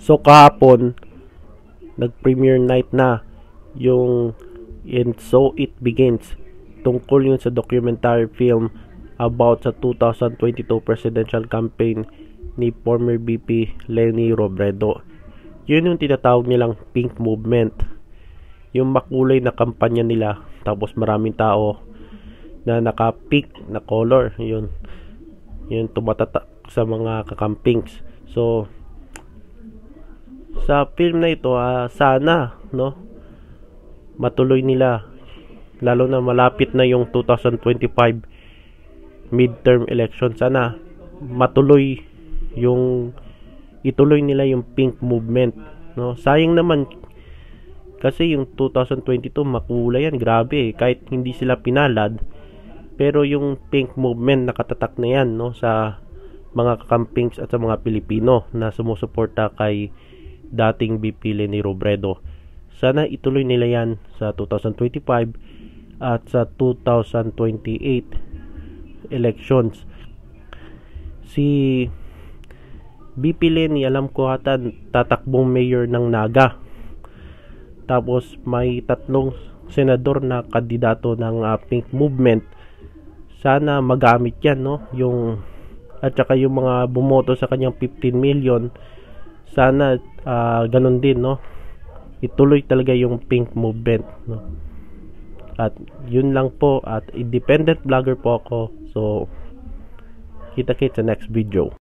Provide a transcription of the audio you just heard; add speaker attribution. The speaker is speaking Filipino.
Speaker 1: So kahapon, nag-premiere night na yung And So It Begins. Tungkol yun sa documentary film about sa 2022 presidential campaign ni former VP Leni Robredo. Yun yung tinatawag nilang pink movement. Yung makulay na kampanya nila, tapos maraming tao na naka-pink na color. Yun tumatatak sa mga kakampings. So sa film na ito, sana matuloy nila, lalo na malapit na yung 2025 midterm election. Sana ituloy nila yung pink movement, sayang naman kasi yung 2022 makulay yan, grabe kahit hindi sila pinalad, pero yung pink movement nakatatak na yan sa mga kakampings at sa mga Pilipino na sumusuporta kay dating VP Leni Robredo. Sana ituloy nila yan sa 2025 at sa 2028 elections. Si VP Leni, alam ko tatakbong mayor ng Naga. Tapos may 3 senador na kandidato ng pink movement. Sana magamit yan, at saka yung mga bumoto sa kanyang 15 million, sana ganun din, ituloy talaga yung pink movement, At yun lang po, at independent vlogger po ako. So kita-kits sa next video.